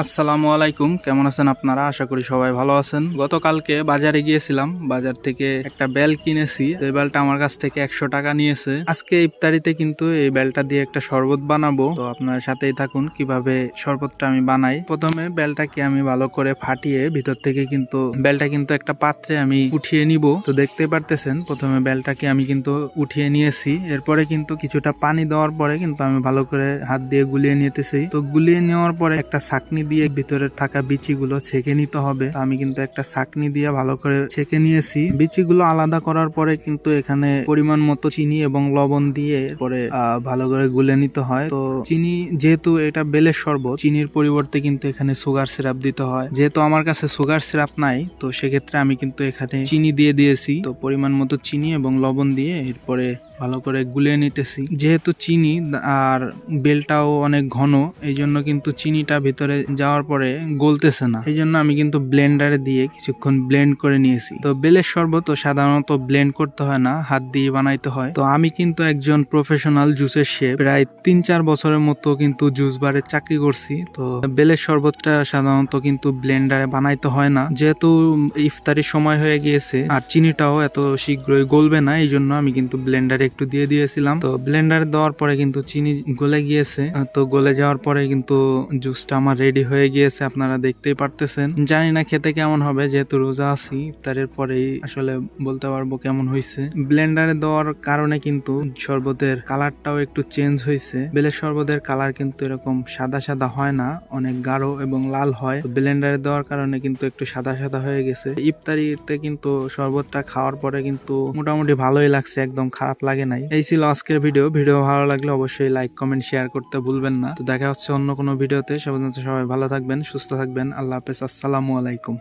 আসসালামু আলাইকুম, কেমন আছেন আপনারা? আশা করি সবাই ভালো আছেন। গতকালকে বাজারে গিয়েছিলাম, বাজার থেকে একটা বেল কিনেছি। তো এই বেলটা আমার কাছ থেকে 100 টাকা নিয়েছে। আজকে ইফতারিতে কিন্তু এই বেলটা দিয়ে একটা শরবত বানাবো। তো আপনার সাথেই থাকুন কিভাবে শরবতটা আমি বানাই। প্রথমে বেলটাকে আমি ভালো করে ফাটিয়ে ভিতর থেকে কিন্তু বেলটা কিন্তু একটা পাত্রে আমি উঠিয়ে নিব। তো দেখতে পারতেছেন প্রথমে বেলটাকে আমি কিন্তু উঠিয়ে নিয়েছি। এরপরে কিন্তু কিছুটা পানি দেওয়ার পরে কিন্তু আমি ভালো করে হাত দিয়ে গুলিয়ে নিতেছি। তো গুলিয়ে নেওয়ার পরে একটা ছাকনি দিয়ে ভিতরে থাকা বিচিগুলো ছেঁকে নিতে হবে। আমি কিন্তু একটা ছাকনি দিয়ে ভালো করে ছেঁকে নিয়েছি। বিচিগুলো আলাদা করার পরে কিন্তু এখানে পরিমাণ মতো চিনি এবং লবণ দিয়ে পরে ভালো করে গুলে নিতে হয়। তো চিনি, যেহেতু এটা বেলের শরবত, চিনির পরিবর্তে কিন্তু এখানে সুগার সিরাপ দিতে হয়। যেহেতু আমার কাছে সুগার সিরাপ নাই, তো সেক্ষেত্রে আমি কিন্তু এখানে চিনি দিয়ে দিয়েছি। তো পরিমাণ মতো চিনি এবং লবণ দিয়ে এরপরে ভালো করে গুলিয়ে নিতেছি। যেহেতু চিনি আর বেলটাও অনেক ঘন, এই জন্য কিন্তু চিনিটা ভিতরে যাওয়ার পরে গলতেছে না। এই জন্য আমি কিন্তু ব্লেন্ডারে দিয়ে কিছুক্ষণ ব্লেন্ড করে নিয়েছি। তো বেলের শরবত সাধারণত ব্লেন্ড করতে হয় না, হাত দিয়ে বানাইতে হয়। তো আমি কিন্তু একজন প্রফেশনাল জুসের শেফ, প্রায় 3-4 বছরের মতো কিন্তু জুস বারে চাকরি করছি। তো বেলের শরবতটা সাধারণত কিন্তু ব্লেন্ডারে বানাইতে হয় না। যেহেতু ইফতারির সময় হয়ে গিয়েছে আর চিনিটাও এত শীঘ্রই গলবে না, এই জন্য আমি কিন্তু ব্লেন্ডারে একটু দিয়ে দিয়েছিলাম। তো ব্লেন্ডারে দেওয়ার পরে কিন্তু চিনি গলে গিয়েছে। তো গলে যাওয়ার পরে কিন্তু জুসটা আমার রেডি হয়ে গিয়েছে, আপনারা দেখতেই পারতেছেন। জানি না খেতে কেমন হবে, যেহেতু রোজা আছি, ইফতারের পরেই আসলে বলতে পারবো কেমন হয়েছে। ব্লেন্ডারে দেওয়ার কারণে কিন্তু শরবতের কালারটাও একটু চেঞ্জ হয়েছে। বেলের শরবতের কালার কিন্তু এরকম সাদা সাদা হয় না, অনেক গাঢ় এবং লাল হয়। ব্লেন্ডারে দেওয়ার কারণে কিন্তু একটু সাদা সাদা হয়ে গেছে। ইফতারিতে কিন্তু শরবতটা খাওয়ার পরে কিন্তু মোটামুটি ভালোই লাগছে, একদম খারাপ লাগে নাই। এই ছিল আজকের ভিডিও ভালো লাগলে অবশ্যই লাইক, কমেন্ট, শেয়ার করতে ভুলবেন না। তো দেখা হচ্ছে অন্য কোনো ভিডিওতে। সবাই ভালো থাকবেন, সুস্থ থাকবেন। আল্লাহ হাফেজ, আসসালামু আলাইকুম।